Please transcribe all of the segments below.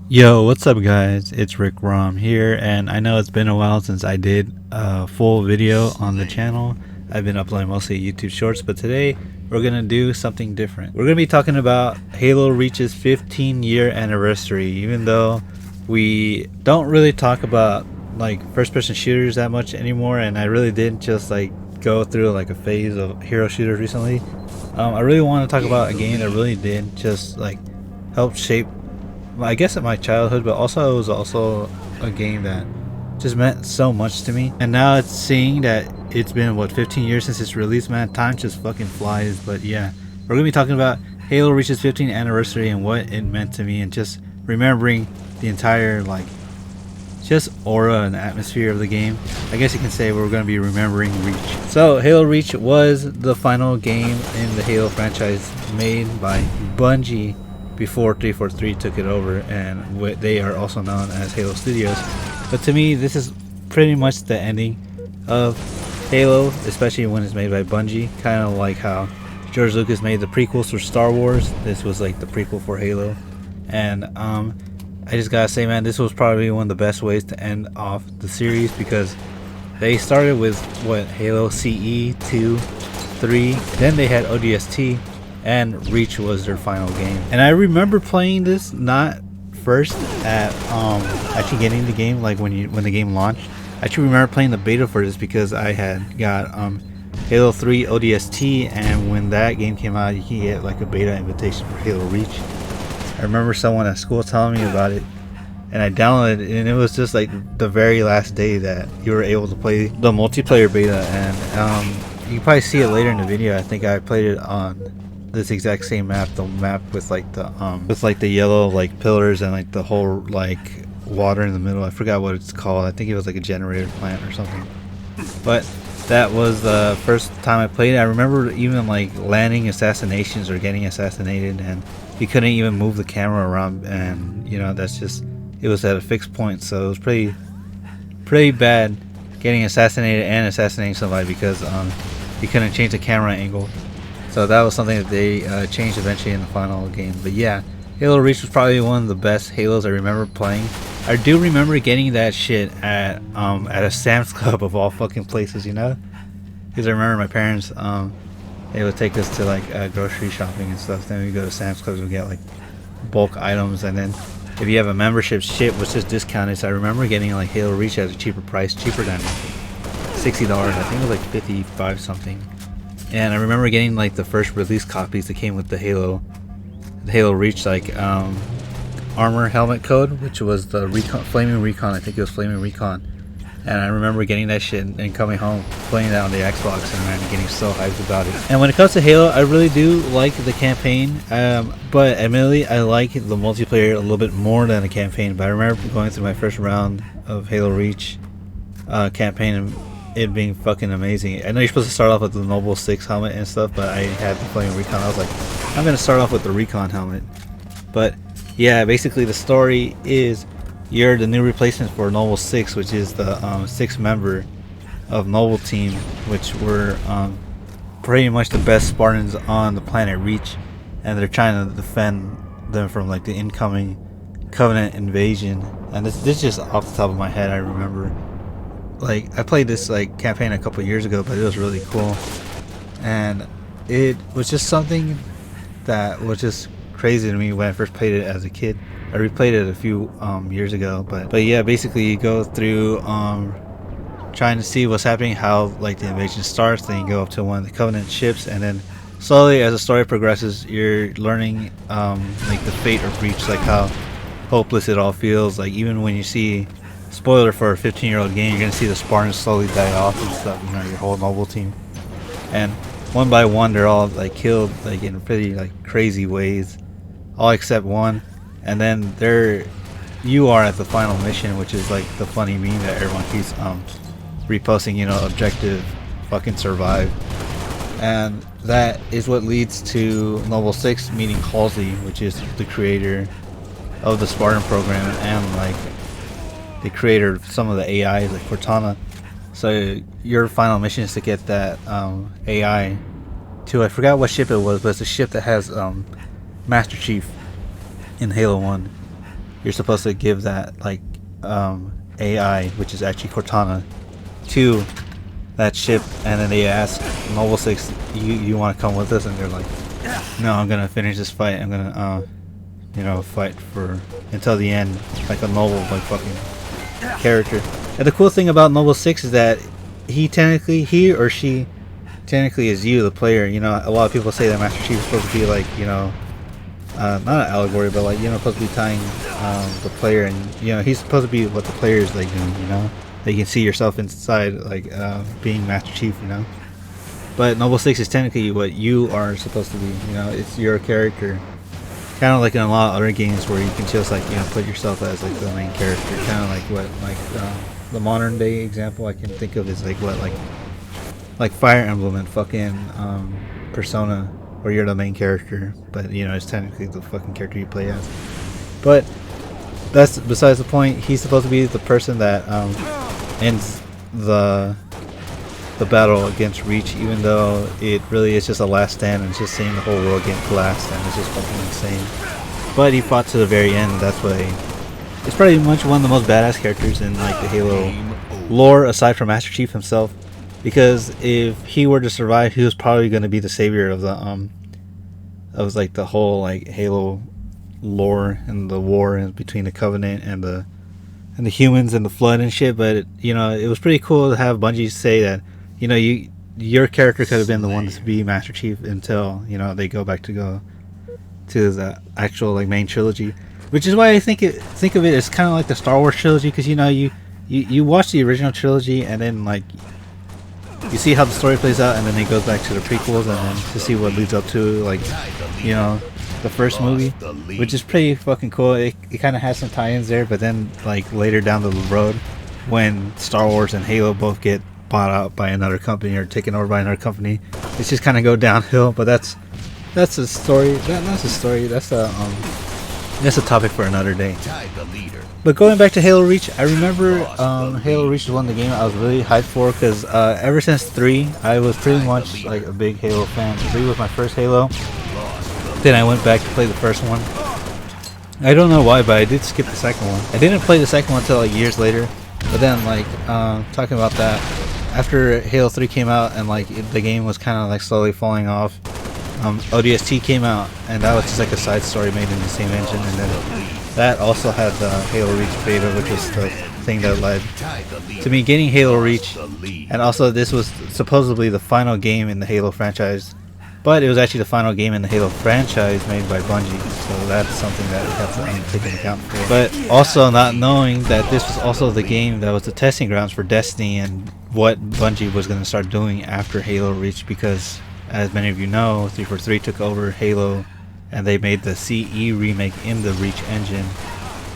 Yo, what's up guys? It's RicRom here, and I know it's been a while since I did a full video on the channel. I've been uploading mostly YouTube shorts, but today we're gonna do something different. We're gonna be talking about Halo Reach's 15-year anniversary, even though we don't really talk about like first-person shooters that much anymore, and I really did just like go through like a phase of hero shooters recently. I really want to talk about a game that really did just like help shape I guess in my childhood, but also it was also a game that just meant so much to me. And now it's seeing that it's been what 15 years since its release, man. Time just fucking flies. But yeah, we're gonna be talking about Halo Reach's 15th anniversary and what it meant to me, and just remembering the entire like just aura and atmosphere of the game. I guess you can say we're going to be remembering Reach. So Halo Reach was the final game in the Halo franchise made by Bungie before 343 took it over, and they are also known as Halo Studios. But to me, this is pretty much the ending of Halo, especially when it's made by Bungie. Kind of like how George Lucas made the prequels for Star Wars. This was like the prequel for Halo. And I just gotta say, man, this was probably one of the best ways to end off the series, because they started with what, Halo CE 2, 3, then they had ODST, and Reach was their final game. And I remember playing this not first at actually getting the game, like when the game launched. I actually remember playing the beta for this because I had got Halo 3 ODST, and when that game came out, you can get like a beta invitation for Halo Reach. I remember someone at school telling me about it, and I downloaded it, and it was just like the very last day that you were able to play the multiplayer beta. And you can probably see it later in the video. I think I played it on this exact same map, the map with like the yellow like pillars and like the whole like water in the middle. I forgot what it's called. I think it was like a generator plant or something. But that was the first time I played it. I remember even like landing assassinations or getting assassinated, and you couldn't even move the camera around, and you know, that's just, it was at a fixed point. So it was pretty bad getting assassinated and assassinating somebody because you couldn't change the camera angle. So that was something that they changed eventually in the final game. But yeah, Halo Reach was probably one of the best Halos I remember playing. I do remember getting that shit at a Sam's Club of all fucking places, you know? Because I remember my parents, they would take us to like grocery shopping and stuff. Then we go to Sam's Club and get like bulk items, and then if you have a membership, shit was just discounted. So I remember getting like Halo Reach at a cheaper price, cheaper than $60. I think it was like 55 something. And I remember getting like the first release copies that came with the Halo Reach, like armor helmet code, which was the Flaming Recon. I think it was Flaming Recon. And I remember getting that shit and coming home, playing that on the Xbox, and man, getting so hyped about it. And when it comes to Halo, I really do like the campaign, but admittedly, I like the multiplayer a little bit more than the campaign. But I remember going through my first round of Halo Reach campaign, and it being fucking amazing. I know you're supposed to start off with the Noble 6 helmet and stuff, but I had the Flaming Recon. I was like, I'm gonna start off with the Recon helmet. But yeah, basically the story is you're the new replacement for Noble 6, which is the sixth member of Noble Team, which were pretty much the best Spartans on the planet Reach, and they're trying to defend them from like the incoming Covenant invasion. And this just off the top of my head, I remember. Like, I played this like campaign a couple years ago, but it was really cool, and it was just something that was just crazy to me when I first played it as a kid. I replayed it a few years ago, but yeah, basically you go through trying to see what's happening, how like the invasion starts, then you go up to one of the Covenant ships, and then slowly as the story progresses, you're learning like the fate of Reach, like how hopeless it all feels. Like, even when you see, spoiler for a 15-year-old game, you're gonna see the Spartans slowly die off and stuff, you know, your whole Noble Team, and one by one they're all like killed like in pretty like crazy ways, all except one. And then you are at the final mission, which is like the funny meme that everyone keeps reposting, you know, objective fucking survive. And that is what leads to Noble 6 meeting Halsey, which is the creator of the Spartan program, and like the creator of some of the AIs like Cortana. So your final mission is to get that AI to, I forgot what ship it was, but it's a ship that has Master Chief in Halo 1. you're supposed to give that like AI, which is actually Cortana, to that ship, and then they ask Noble 6, you want to come with us? And they're like, no, I'm gonna finish this fight. I'm gonna fight for until the end, like a noble like fucking character. And the cool thing about Noble 6 is that he or she technically is you, the player. You know, a lot of people say that Master Chief is supposed to be like, not an allegory, but like, supposed to be tying the player, and he's supposed to be what the player is like doing. That you can see yourself inside, like being Master Chief. But Noble 6 is technically what you are supposed to be. It's your character. Kind of like in a lot of other games where you can just like put yourself as like the main character. Kind of like what the modern day example I can think of is like what like Fire Emblem and fucking Persona, where you're the main character, but it's technically the fucking character you play as. But that's besides the point. He's supposed to be the person that ends the battle against Reach, even though it really is just a last stand and it's just seeing the whole world get collapsed, and it's just fucking insane. But he fought to the very end. That's why it's pretty much one of the most badass characters in like the Halo lore, aside from Master Chief himself. Because if he were to survive, he was probably going to be the savior of the whole like Halo lore and the war between the Covenant and the humans and the Flood and shit. But it was pretty cool to have Bungie say that your character could have been the one to be Master Chief until they go back to the actual like main trilogy, which is why I think of it as kind of like the Star Wars trilogy, because you watch the original trilogy and then like you see how the story plays out, and then it goes back to the prequels, and then to see what leads up to like the first movie, which is pretty fucking cool. It kind of has some tie-ins there, but then like later down the road, when Star Wars and Halo both get bought out by another company or taken over by another company, it's just kind of go downhill. But that's a story. That's a story. That's a topic for another day. But going back to Halo Reach, I remember Halo Reach is one of the games I was really hyped for, because ever since 3, I was pretty much like a big Halo fan. 3 was my first Halo. Then I went back to play the first one. I don't know why, but I did skip the second one. I didn't play the second one until like years later. But then like talking about that, after Halo 3 came out and like the game was kind of like slowly falling off, ODST came out, and that was just like a side story made in the same engine, and then that also had the Halo Reach beta, which was the thing that led to me getting Halo Reach. And also this was supposedly the final game in the Halo franchise, but it was actually the final game in the Halo franchise made by Bungie, so that's something that we have to take into account for. But also not knowing that this was also the game that was the testing grounds for Destiny and what Bungie was going to start doing after Halo Reach, because as many of you know, 343 took over Halo and they made the CE remake in the Reach engine,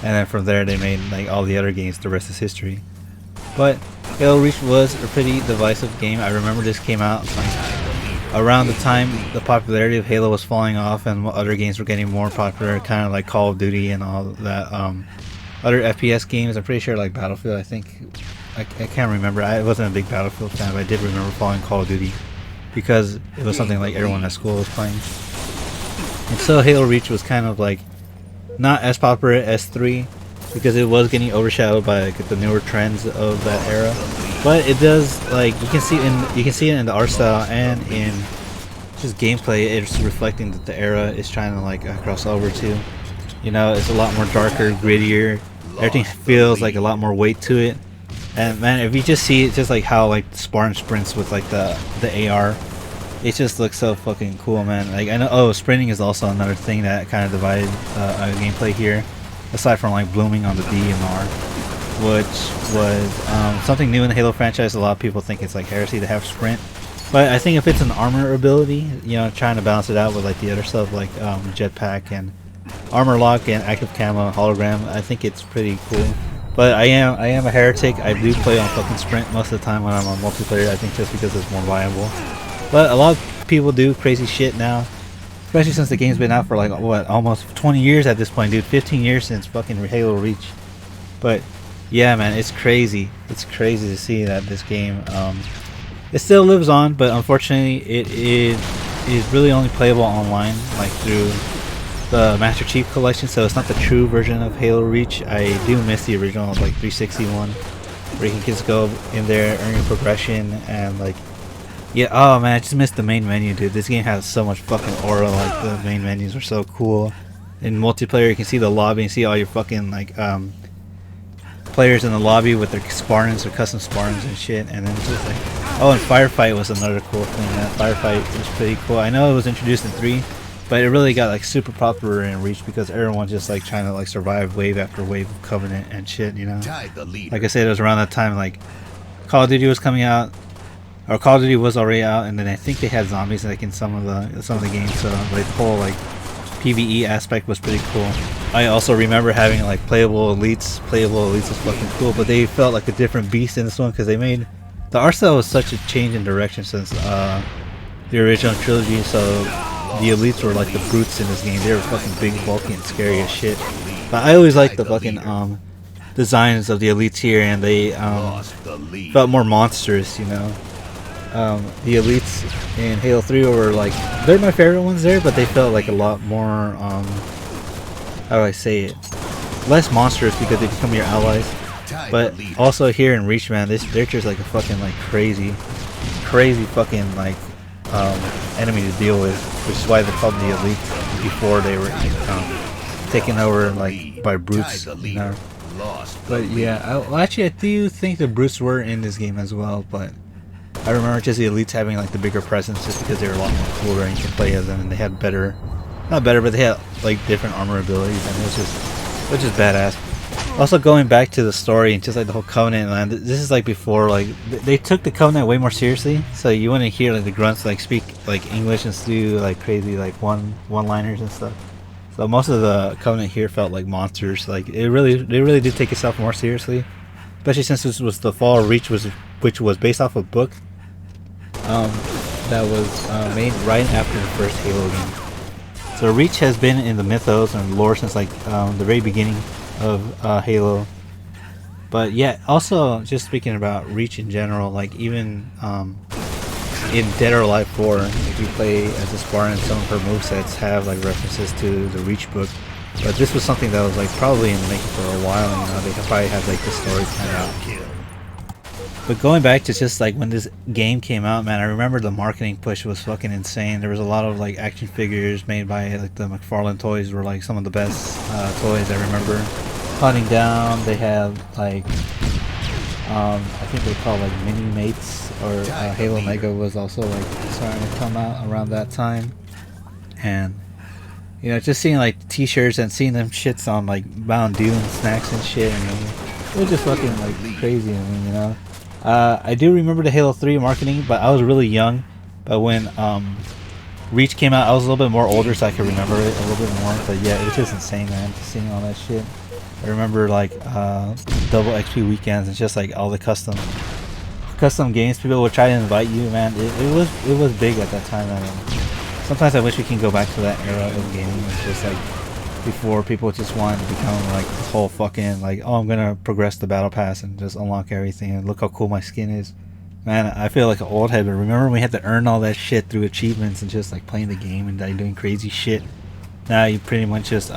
and then from there they made like all the other games. The rest is history. But Halo Reach was a pretty divisive game. I remember this came out like around the time the popularity of Halo was falling off and other games were getting more popular, kind of like Call of Duty and all that other FPS games. I'm pretty sure like Battlefield, I think. I can't remember. I wasn't a big Battlefield fan, but I did remember following Call of Duty because it was something like everyone at school was playing. And so Halo Reach was kind of like not as popular as 3, because it was getting overshadowed by like, the newer trends of that era. But it does, like, you can see it in the art style and in just gameplay. It's reflecting that the era is trying to like cross over to. It's a lot more darker, grittier. Everything feels like a lot more weight to it. And man, if you just see it, just like how like Spartan sprints with like the AR. It just looks so fucking cool, man. Like I know, sprinting is also another thing that kind of divided gameplay here, aside from like blooming on the DMR, which was something new in the Halo franchise. A lot of people think it's like heresy to have sprint, but I think if it's an armor ability, trying to balance it out with like the other stuff like jetpack and armor lock and active camo hologram, I think it's pretty cool. But I am a heretic. I do play on fucking sprint most of the time when I'm on multiplayer. I think just because it's more viable. But a lot of people do crazy shit now, especially since the game's been out for like what, almost 20 years at this point, dude. 15 years since fucking Halo Reach. But yeah, man, it's crazy. It's crazy to see that this game it still lives on, but unfortunately it is really only playable online, like through the Master Chief Collection, so it's not the true version of Halo Reach. I do miss the original like 360 one, where you can just go in there, earn your progression, and like, yeah. Oh man, I just missed the main menu, dude. This game has so much fucking aura. Like the main menus are so cool. In multiplayer, you can see the lobby and see all your fucking like players in the lobby with their Spartans or custom Spartans and shit. And then it's just like, oh, and Firefight was another cool thing. That Firefight was pretty cool. I know it was introduced in 3, but it really got like super popular in Reach because everyone's just like trying to like survive wave after wave of Covenant and shit, you know. Like I said, it was around that time like Call of Duty was coming out, or Call of Duty was already out, and then I think they had zombies like in some of the games. So like the whole like PvE aspect was pretty cool. I also remember having like playable elites. Playable elites was fucking cool, but they felt like a different beast in this one because they made the art style was such a change in direction since the original trilogy. So the elites were like the brutes in this game. They were fucking big, bulky, and scary as shit. But I always liked the fucking designs of the elites here, and they felt more monstrous, you know. The elites in Halo 3 were like, they're my favorite ones there, but they felt like a lot more, how do I say it, less monstrous because they become your allies. But also here in Reach, man, they're just like a fucking like crazy fucking like enemy to deal with, which is why they called the elite before they were taken over like by brutes, you know. But yeah, actually I do think the brutes were in this game as well, but I remember just the elites having like the bigger presence just because they were a lot more cooler and you could play as them, and they had better, not better, but they had like different armor abilities, and it was just badass. Also, going back to the story and just like the whole Covenant, man, this is like before like they took the Covenant way more seriously. So you want to hear like the grunts like speak like English and do like crazy like one-liners and stuff. So most of the Covenant here felt like monsters. Like they really did take itself more seriously, especially since this was the Fall of Reach, which was based off a book that was made right after the first Halo game. So Reach has been in the mythos and lore since like the very beginning of Halo. But yeah, also just speaking about Reach in general, like even in Dead or Alive 4, if you play as a Spartan, some of her movesets have like references to the Reach book. But this was something that was like probably in the making for a while, you know. They probably had like the story planned out. But going back to just like when this game came out, man, I remember the marketing push was fucking insane. There was a lot of like action figures made by like the McFarlane toys were like some of the best toys I remember. Hunting Down, they had like I think they call like mini mates, or Halo Mega was also like starting to come out around that time. And you know, just seeing like t-shirts and seeing them shits on like Mountain Dew and snacks and shit, I mean, it was just fucking like crazy. I mean, you know. I do remember the Halo 3 marketing, but I was really young. But when Reach came out, I was a little bit more older, so I could remember it a little bit more. But yeah, it was just insane, man, just seeing all that shit. I remember like double XP weekends and just like all the custom games people would try to invite you, man. It was big at that time. I mean, sometimes I wish we can go back to that era of gaming. It's just like before people just wanted to become like this whole fucking like, oh, I'm gonna progress the battle pass and just unlock everything and look how cool my skin is. Man, I feel like an old head, but remember when we had to earn all that shit through achievements and just like playing the game and like doing crazy shit? Now you pretty much just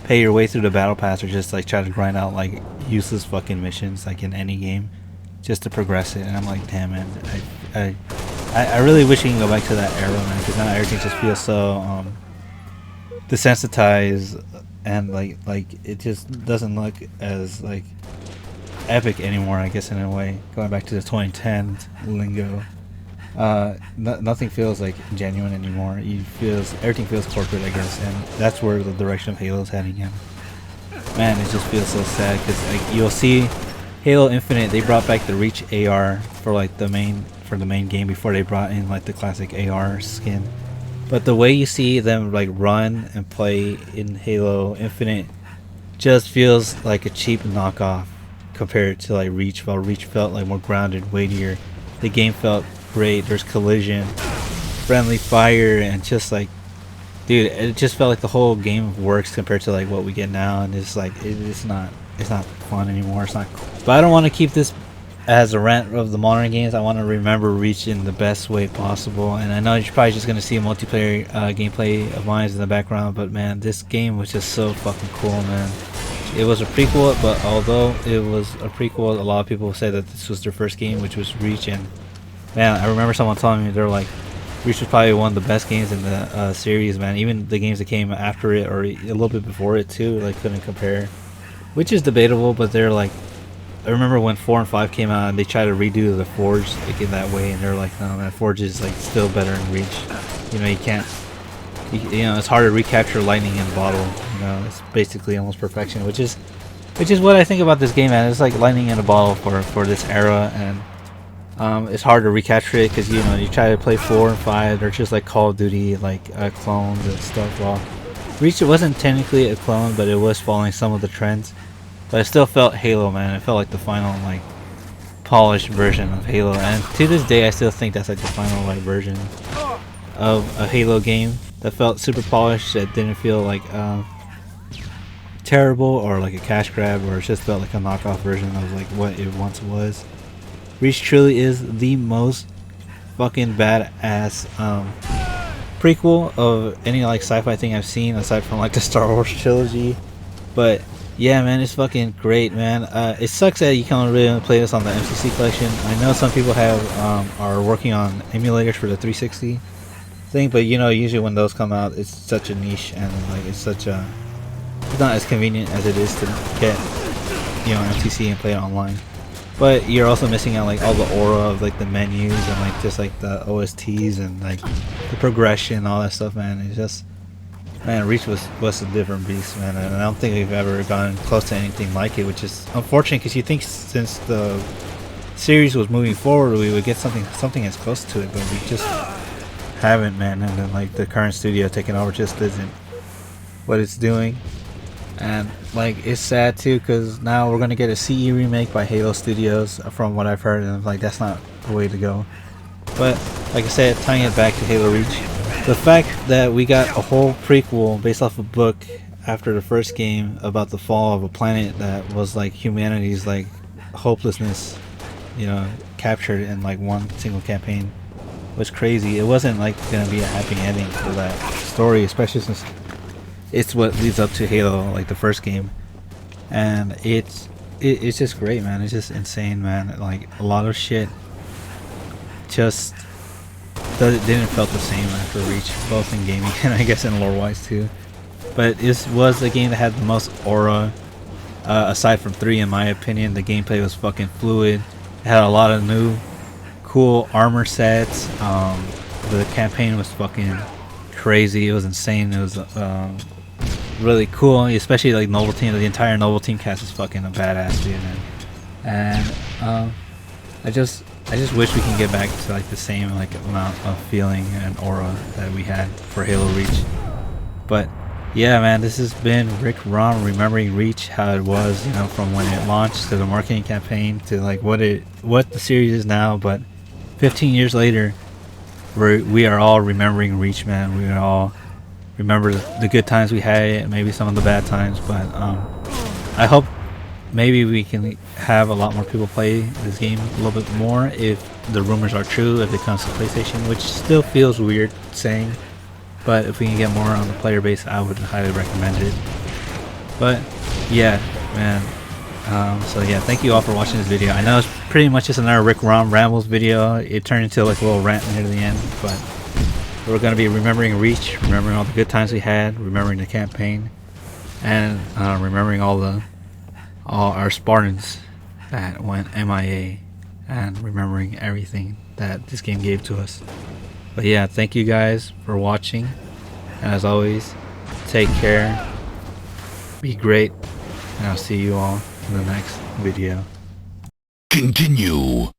pay your way through the battle pass, or just like try to grind out like useless fucking missions like in any game just to progress it. And I'm like, damn, man, I really wish we can go back to that era, man, because now everything just feels so desensitized, and like it just doesn't look as like epic anymore, I guess, in a way. Going back to the 2010 lingo, nothing feels like genuine anymore. Everything feels corporate, I guess, and that's where the direction of Halo's heading in. Man, it just feels so sad because like you'll see Halo Infinite, they brought back the Reach AR for like the main game before they brought in like the classic AR skin. But the way you see them like run and play in Halo Infinite just feels like a cheap knockoff compared to like Reach. While Reach felt like more grounded, weightier. The game felt great. There's collision, friendly fire, and just like, dude, it just felt like the whole game works compared to like what we get now. And it's like it's not fun anymore. It's not cool. But I don't want to keep this as a rant of the modern games, I want to remember Reach in the best way possible. And I know you're probably just gonna see a multiplayer gameplay of mine in the background, but man, this game was just so fucking cool, man. It was a prequel, but although it was a prequel, a lot of people say that this was their first game, which was Reach. And man, I remember someone telling me they're like, Reach was probably one of the best games in the series, man. Even the games that came after it or a little bit before it too, like couldn't compare. Which is debatable, but they're like, I remember when 4 and 5 came out and they tried to redo the Forge like in that way, and they're like, no man, Forge is like still better in Reach. You know, you can't, you know, it's hard to recapture lightning in a bottle. You know, it's basically almost perfection, which is what I think about this game, man. It's like lightning in a bottle for this era, and it's hard to recapture it because, you know, you try to play 4 and 5, they're just like Call of Duty like clones and stuff. Well, Reach, it wasn't technically a clone, but it was following some of the trends. But it still felt Halo, man. It felt like the final, like, polished version of Halo. And to this day, I still think that's like the final, like, version of a Halo game that felt super polished. That didn't feel like terrible or like a cash grab, or it just felt like a knockoff version of like what it once was. Reach truly is the most fucking badass prequel of any like sci-fi thing I've seen, aside from like the Star Wars trilogy. But yeah, man, it's fucking great, man. It sucks that you can't really play this on the MCC collection. I know some people are working on emulators for the 360 thing, but you know, usually when those come out, it's such a niche, and like it's not as convenient as it is to get, you know, MCC and play it online. But you're also missing out like all the aura of like the menus and like just like the OSTs and like the progression, all that stuff, man. It's just, man, Reach was a different beast, man, and I don't think we've ever gotten close to anything like it, which is unfortunate because you think since the series was moving forward we would get something as close to it, but we just haven't, man. And then like the current studio taking over just isn't what it's doing, and like it's sad too because now we're gonna get a CE remake by Halo Studios, from what I've heard, and like that's not the way to go. But like I said, tying it back to Halo Reach, the fact that we got a whole prequel based off a book after the first game about the fall of a planet that was like humanity's like hopelessness, you know, captured in like one single campaign was crazy. It wasn't like gonna be a happy ending for that story, especially since it's what leads up to Halo, like the first game, and it's just great, man. It's just insane, man. Like a lot of shit just didn't felt the same after Reach, both in gaming and I guess in lore wise too. But it was the game that had the most aura, aside from 3 in my opinion. The gameplay was fucking fluid. It had a lot of new cool armor sets. The campaign was fucking crazy. It was insane. It was really cool, especially like Noble Team. The entire Noble Team cast is fucking a badass, dude, man. And I just wish we can get back to like the same like amount of feeling and aura that we had for Halo Reach. But yeah, man, this has been RicRom remembering Reach, how it was, you know, from when it launched to the marketing campaign to like what the series is now. But 15 years later, we are all remembering Reach, man. We all remember the good times we had, maybe some of the bad times. But I hope maybe we can have a lot more people play this game a little bit more if the rumors are true, if it comes to PlayStation, which still feels weird saying. But if we can get more on the player base, I would highly recommend it. But yeah, man. So yeah, thank you all for watching this video. I know it's pretty much just another RicRom Rambles video. It turned into like a little rant near the end, but we're going to be remembering Reach, remembering all the good times we had, remembering the campaign, and remembering all our Spartans that went MIA, and remembering everything that this game gave to us. But yeah, thank you guys for watching, and as always, take care, be great, and I'll see you all in the next video. Continue.